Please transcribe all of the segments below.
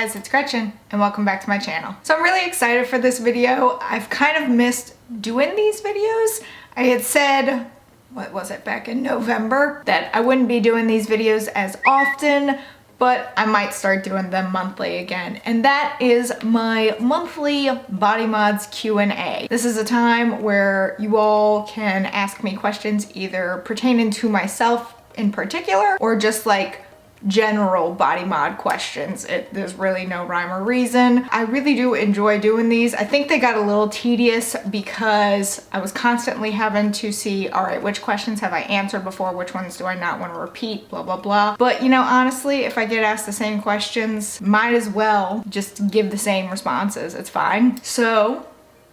guys, it's Gretchen and welcome back to my channel. So I'm really excited for this video. I've kind of missed doing these videos. I had said, what was it, back in November, that I wouldn't be doing these videos as often, but I might start doing them monthly again. And that is my monthly Body Mods Q&A. This is a time where you all can ask me questions either pertaining to myself in particular or just like general body mod questions. There's really no rhyme or reason. I really do enjoy doing these. I think they got a little tedious because I was constantly having to see, all right, which questions have I answered before, which ones do I not want to repeat, blah, blah, blah. But you know, honestly, if I get asked the same questions, might as well just give the same responses. It's fine. So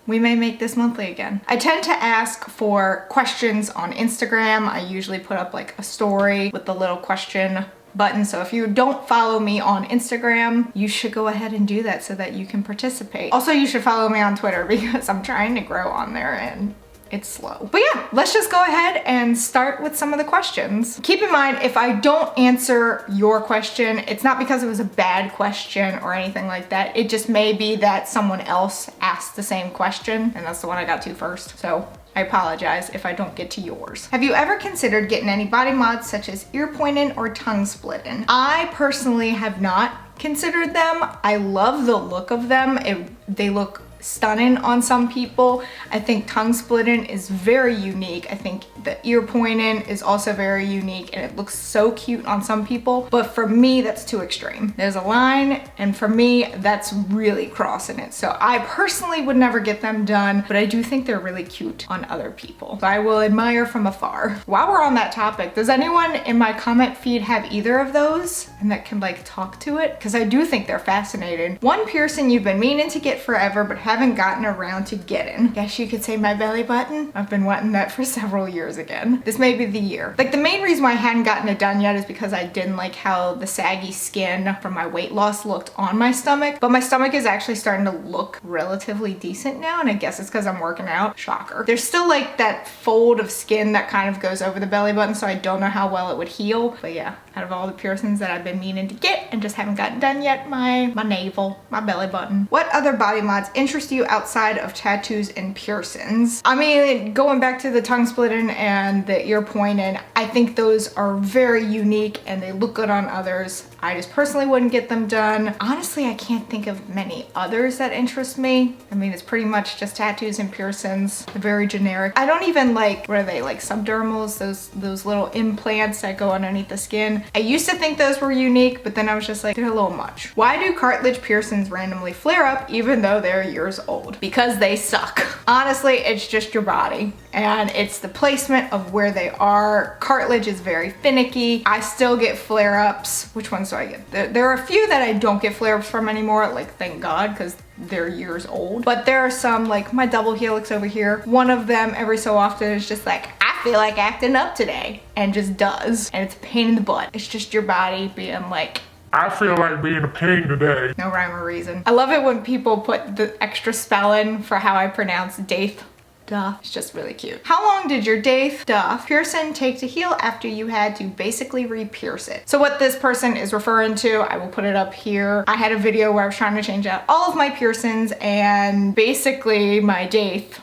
we may make this monthly again. I tend to ask for questions on Instagram. I usually put up like a story with the little question button. So if you don't follow me on Instagram, you should go ahead and do that so that you can participate. Also, you should follow me on Twitter because I'm trying to grow on there and it's slow. But yeah, let's just go ahead and start with some of the questions. Keep in mind, if I don't answer your question, it's not because it was a bad question or anything like that. It just may be that someone else asked the same question and that's the one I got to first. So I apologize if I don't get to yours. Have you ever considered getting any body mods such as ear pointing or tongue splitting? I personally have not considered them. I love the look of them. They look stunning on some people. I think tongue splitting is very unique. I think the ear pointing is also very unique and it looks so cute on some people, but for me that's too extreme. There's a line and for me that's really crossing it. So I personally would never get them done, but I do think they're really cute on other people. So I will admire from afar. While we're on that topic, does anyone in my comment feed have either of those and that can like talk to it? Because I do think they're fascinating. One piercing you've been meaning to get forever but haven't gotten around to getting. Guess you could say my belly button. I've been wanting that for several years again. This may be the year. Like the main reason why I hadn't gotten it done yet is because I didn't like how the saggy skin from my weight loss looked on my stomach, but my stomach is actually starting to look relatively decent now, and I guess it's because I'm working out. Shocker. There's still like that fold of skin that kind of goes over the belly button, so I don't know how well it would heal. But yeah, out of all the piercings that I've been meaning to get and just haven't gotten done yet, my navel, my belly button. What other body mods interest you outside of tattoos and piercings? I mean, going back to the tongue splitting and the ear pointing, I think those are very unique and they look good on others. I just personally wouldn't get them done. Honestly, I can't think of many others that interest me. I mean, it's pretty much just tattoos and piercings. They're very generic. I don't even like, what are they, like subdermals? Those little implants that go underneath the skin. I used to think those were unique, but then I was just like, they're a little much. Why do cartilage piercings randomly flare up even though they're years old? Because they suck. Honestly, it's just your body and it's the placement of where they are. Cartilage is very finicky. I still get flare-ups. Which ones do I get? There are a few that I don't get flare-ups from anymore, like thank God, because they're years old. But there are some, like my double helix over here. One of them every so often is just like, I feel like acting up today, and just does. And it's a pain in the butt. It's just your body being like, I feel like being a pain today. No rhyme or reason. I love it when people put the extra spelling for how I pronounce daith. Duh. It's just really cute. How long did your daith piercing take to heal after you had to basically re-pierce it? So what this person is referring to, I will put it up here. I had a video where I was trying to change out all of my piercings and basically my daith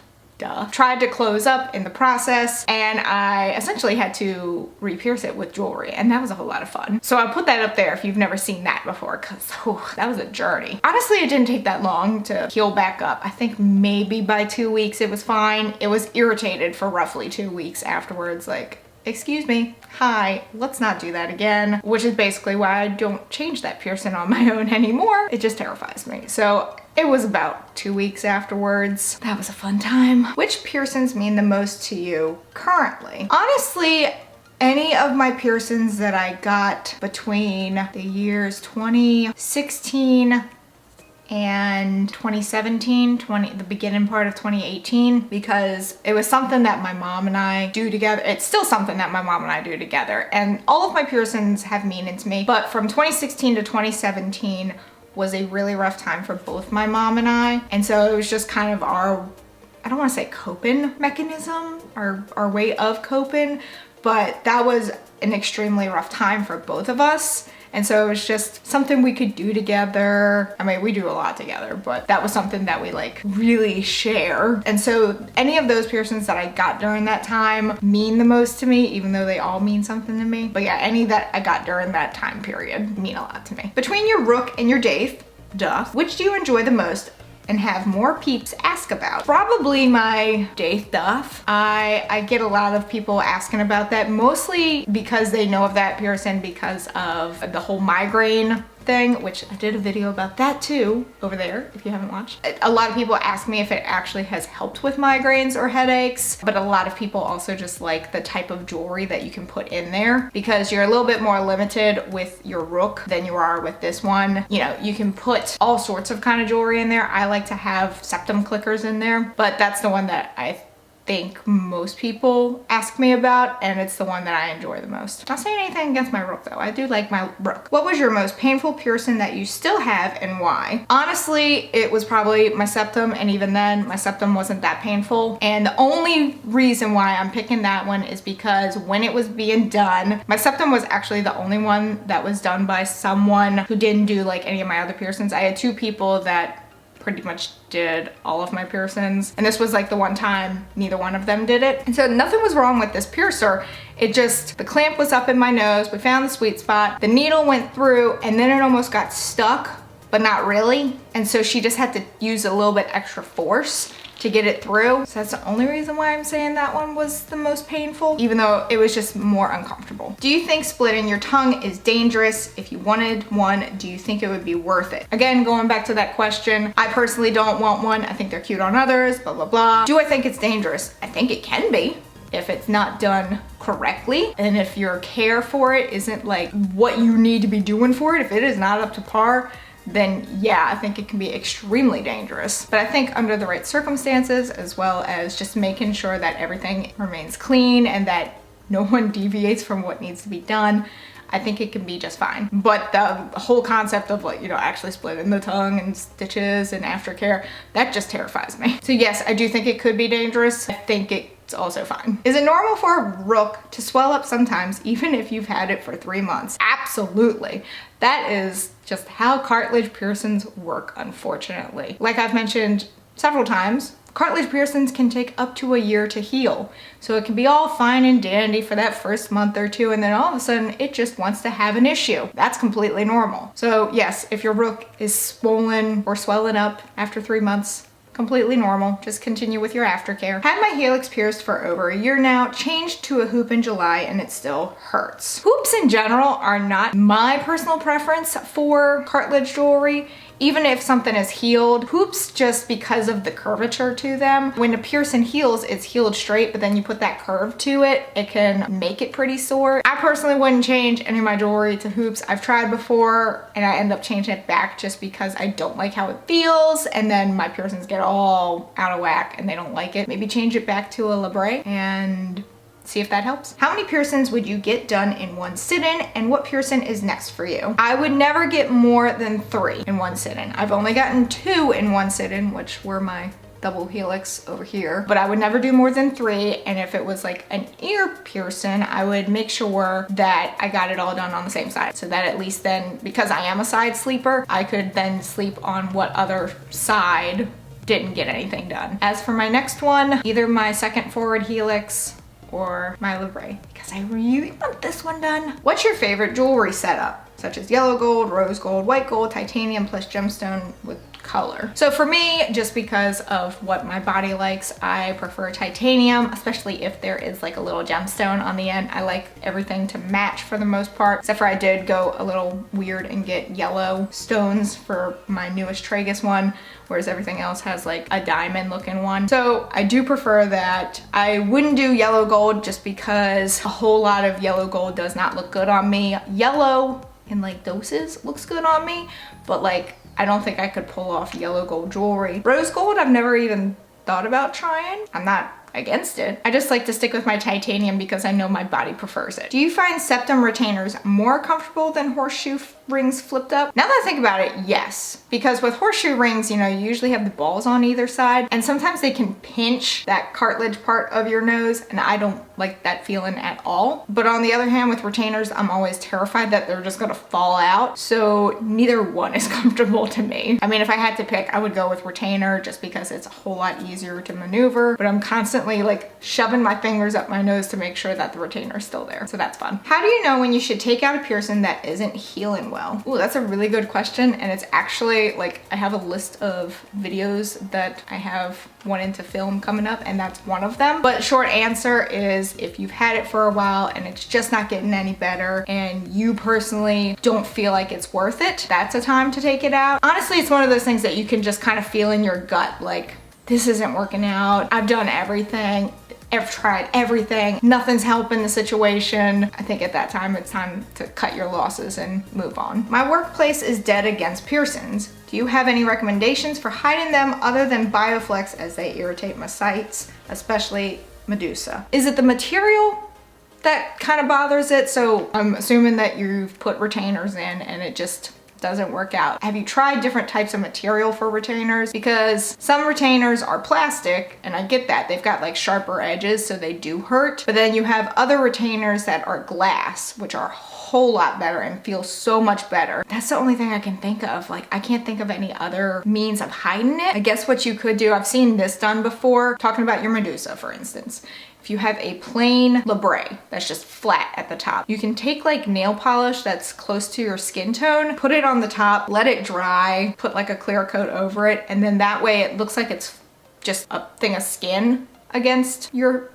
tried to close up in the process and I essentially had to re-pierce it with jewelry, and that was a whole lot of fun. So I'll put that up there if you've never seen that before, because that was a journey. Honestly, it didn't take that long to heal back up. I think maybe by 2 weeks it was fine. It was irritated for roughly 2 weeks afterwards, like, excuse me, hi, let's not do that again, which is basically why I don't change that piercing on my own anymore. It just terrifies me. So it was about 2 weeks afterwards. That was a fun time. Which piercings mean the most to you currently? Honestly, any of my piercings that I got between the years 2016 and 2017, the beginning part of 2018, because it was something that my mom and I do together. It's still something that my mom and I do together, and all of my piercings have meaning to me, but from 2016 to 2017 was a really rough time for both my mom and I, and so it was just kind of our, I don't want to say coping mechanism, our way of coping, but that was an extremely rough time for both of us. And so it was just something we could do together. I mean, we do a lot together, but that was something that we like really share. And so any of those piercings that I got during that time mean the most to me, even though they all mean something to me. But yeah, any that I got during that time period mean a lot to me. Between your rook and your daith, which do you enjoy the most and have more peeps ask about? Probably my daith duff. I get a lot of people asking about that, mostly because they know of that piercing because of the whole migraine thing, which I did a video about that too over there if you haven't watched. A lot of people ask me if it actually has helped with migraines or headaches, but a lot of people also just like the type of jewelry that you can put in there because you're a little bit more limited with your rook than you are with this one. You know, you can put all sorts of kind of jewelry in there. I like to have septum clickers in there, but that's the one that I think most people ask me about, and it's the one that I enjoy the most. Not saying anything against my rook though. I do like my rook. What was your most painful piercing that you still have and why? Honestly, it was probably my septum, and even then my septum wasn't that painful. And the only reason why I'm picking that one is because when it was being done, my septum was actually the only one that was done by someone who didn't do like any of my other piercings. I had two people that pretty much did all of my piercings, and this was like the one time neither one of them did it. And so nothing was wrong with this piercer. It just, the clamp was up in my nose, we found the sweet spot, the needle went through, and then it almost got stuck, but not really. And so she just had to use a little bit extra force to get it through. So that's the only reason why I'm saying that one was the most painful, even though it was just more uncomfortable. Do you think splitting your tongue is dangerous? If you wanted one, do you think it would be worth it? Again, going back to that question, I personally don't want one. I think they're cute on others, blah, blah, blah. Do I think it's dangerous? I think it can be if it's not done correctly, and if your care for it isn't like what you need to be doing for it, if it is not up to par, then yeah, I think it can be extremely dangerous. But I think under the right circumstances, as well as just making sure that everything remains clean and that no one deviates from what needs to be done, I think it can be just fine. But the whole concept of like, you know, actually splitting the tongue and stitches and aftercare, that just terrifies me. So yes, I do think it could be dangerous. I think it's also fine. Is it normal for a rook to swell up sometimes, even if you've had it for 3 months? Absolutely. That is just how cartilage piercings work, unfortunately. Like I've mentioned several times, cartilage piercings can take up to a year to heal. So it can be all fine and dandy for that first month or two, and then all of a sudden it just wants to have an issue. That's completely normal. So yes, if your rook is swollen or swelling up after 3 months, completely normal. Just continue with your aftercare. Had my helix pierced for over a year now, changed to a hoop in July, and it still hurts. Hoops in general are not my personal preference for cartilage jewelry. Even if something is healed, hoops, just because of the curvature to them, when a piercing heals, it's healed straight, but then you put that curve to it, it can make it pretty sore. I personally wouldn't change any of my jewelry to hoops. I've tried before and I end up changing it back just because I don't like how it feels, and then my piercings get all out of whack and they don't like it. Maybe change it back to a labre and see if that helps. How many piercings would you get done in one sit-in, and what piercing is next for you? I would never get more than 3 in one sit-in. I've only gotten 2 in one sit-in, which were my double helix over here, but I would never do more than 3. And if it was like an ear piercing, I would make sure that I got it all done on the same side, so that at least then, because I am a side sleeper, I could then sleep on what other side didn't get anything done. As for my next one, either my second forward helix or my labre, because I really want this one done. What's your favorite jewelry setup, such as yellow gold, rose gold, white gold, titanium plus gemstone with color? So for me, just because of what my body likes, I prefer titanium, especially if there is like a little gemstone on the end. I like everything to match for the most part, except for I did go a little weird and get yellow stones for my newest tragus one, whereas everything else has like a diamond looking one. So I do prefer that. I wouldn't do yellow gold just because a whole lot of yellow gold does not look good on me. Yellow in like doses looks good on me, but like I don't think I could pull off yellow gold jewelry. Rose gold, I've never even thought about trying. I'm not against it. I just like to stick with my titanium because I know my body prefers it. Do you find septum retainers more comfortable than horseshoe rings flipped up? Now that I think about it, yes. Because with horseshoe rings, you know, you usually have the balls on either side, and sometimes they can pinch that cartilage part of your nose, and I don't like that feeling at all. But on the other hand, with retainers, I'm always terrified that they're just gonna fall out. So neither one is comfortable to me. I mean, if I had to pick, I would go with retainer just because it's a whole lot easier to maneuver, but I'm constantly like shoving my fingers up my nose to make sure that the retainer is still there. So that's fun. How do you know when you should take out a piercing that isn't healing well? Ooh, that's a really good question. And it's actually like, I have a list of videos that I have wanting to film coming up, and that's one of them. But short answer is, if you've had it for a while and it's just not getting any better and you personally don't feel like it's worth it, that's a time to take it out. Honestly, it's one of those things that you can just kind of feel in your gut, like, this isn't working out. I've done everything. I've tried everything. Nothing's helping the situation. I think at that time, it's time to cut your losses and move on. My workplace is dead against piercings. Do you have any recommendations for hiding them other than Bioflex, as they irritate my sights, especially Medusa? Is it the material that kind of bothers it? So I'm assuming that you've put retainers in and it just doesn't work out. Have you tried different types of material for retainers? Because some retainers are plastic, and I get that. They've got like sharper edges, so they do hurt. But then you have other retainers that are glass, which are a whole lot better and feel so much better. That's the only thing I can think of. Like, I can't think of any other means of hiding it. I guess what you could do, I've seen this done before, talking about your Medusa, for instance. If you have a plain labret that's just flat at the top, you can take like nail polish that's close to your skin tone, put it on the top, let it dry, put like a clear coat over it, and then that way it looks like it's just a thing of skin against your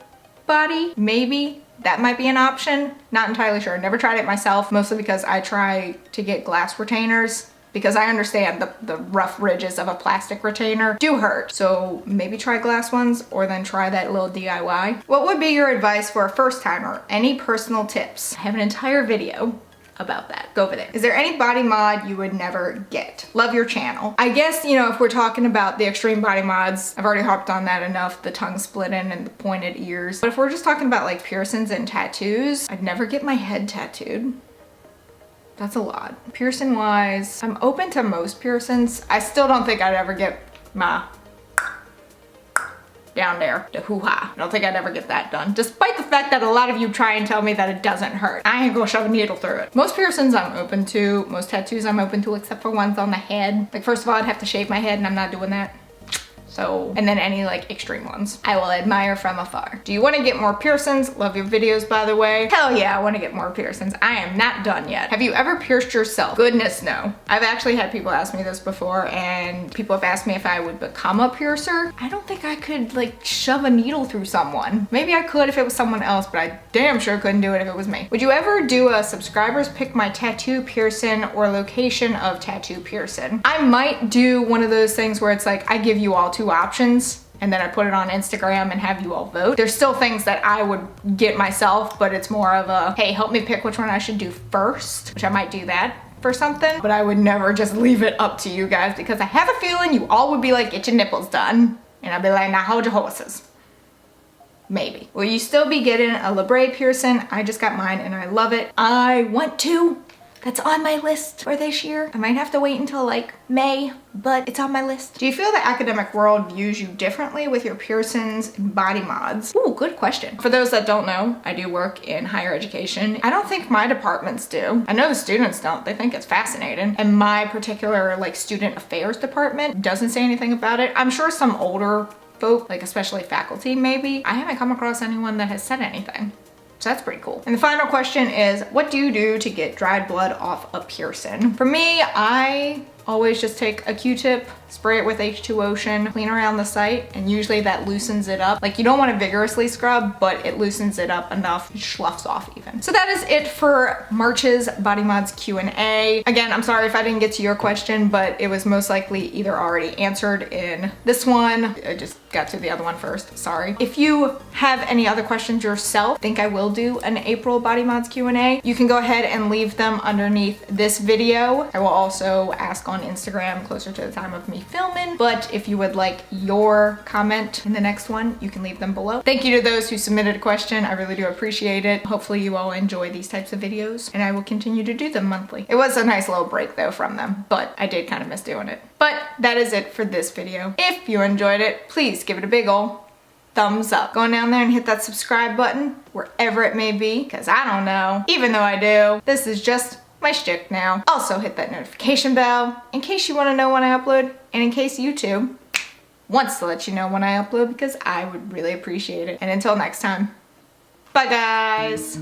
body. Maybe that might be an option. Not entirely sure. Never tried it myself, mostly because I try to get glass retainers, because I understand the rough ridges of a plastic retainer do hurt. So maybe try glass ones, or then try that little DIY. What would be your advice for a first timer? Any personal tips? I have an entire video about that. Go over there. Is there any body mod you would never get? Love your channel. I guess, you know, if we're talking about the extreme body mods, I've already harped on that enough, the tongue splitting and the pointed ears. But if we're just talking about like piercings and tattoos, I'd never get my head tattooed. That's a lot. Piercing wise, I'm open to most piercings. I still don't think I'd ever get my down there, the hoo-ha. I don't think I'd ever get that done, despite the fact that a lot of you try and tell me that it doesn't hurt. I ain't gonna shove a needle through it. Most piercings I'm open to, most tattoos I'm open to, except for ones on the head. Like, first of all, I'd have to shave my head, and I'm not doing that. So, and then any like extreme ones, I will admire from afar. Do you want to get more piercings? Love your videos, by the way. Hell yeah, I want to get more piercings. I am not done yet. Have you ever pierced yourself? Goodness, no. I've actually had people ask me this before, and people have asked me if I would become a piercer. I don't think I could like shove a needle through someone. Maybe I could if it was someone else, but I damn sure couldn't do it if it was me. Would you ever do a subscribers pick my tattoo piercing or location of tattoo piercing? I might do one of those things where it's like, I give you all two options, and then I put it on Instagram and have you all vote. There's still things that I would get myself, but it's more of a, hey, help me pick which one I should do first, which I might do that for something, but I would never just leave it up to you guys, because I have a feeling you all would be like, get your nipples done. And I'd be like, now hold your horses. Maybe. Will you still be getting a labret piercing? I just got mine and I love it. I want to. That's on my list for this year. I might have to wait until like May, but it's on my list. Do you feel the academic world views you differently with your piercings and body mods? Ooh, good question. For those that don't know, I do work in higher education. I don't think my departments do. I know the students don't. They think it's fascinating. And my particular like student affairs department doesn't say anything about it. I'm sure some older folk, like especially faculty maybe, I haven't come across anyone that has said anything. So that's pretty cool. And the final question is, what do you do to get dried blood off a piercing? For me, I always just take a Q-tip, spray it with H2Ocean, clean around the site, and usually that loosens it up. Like, you don't want to vigorously scrub, but it loosens it up enough, it sloughs off even. So that is it for March's Body Mods Q&A. Again, I'm sorry if I didn't get to your question, but it was most likely either already answered in this one. I just got to the other one first, sorry. If you have any other questions yourself, I think I will do an April Body Mods Q&A. You can go ahead and leave them underneath this video. I will also ask on on Instagram closer to the time of me filming. But if you would like your comment in the next one, you can leave them below. Thank you to those who submitted a question. I really do appreciate it. Hopefully you all enjoy these types of videos, and I will continue to do them monthly. It was a nice little break though from them, but I did kind of miss doing it. But that is it for this video. If you enjoyed it, please give it a big ol' thumbs up. Go down there and hit that subscribe button wherever it may be, because I don't know. Even though I do, this is just my shtick now. Also hit that notification bell in case you want to know when I upload, and in case YouTube wants to let you know when I upload, because I would really appreciate it. And until next time, bye guys.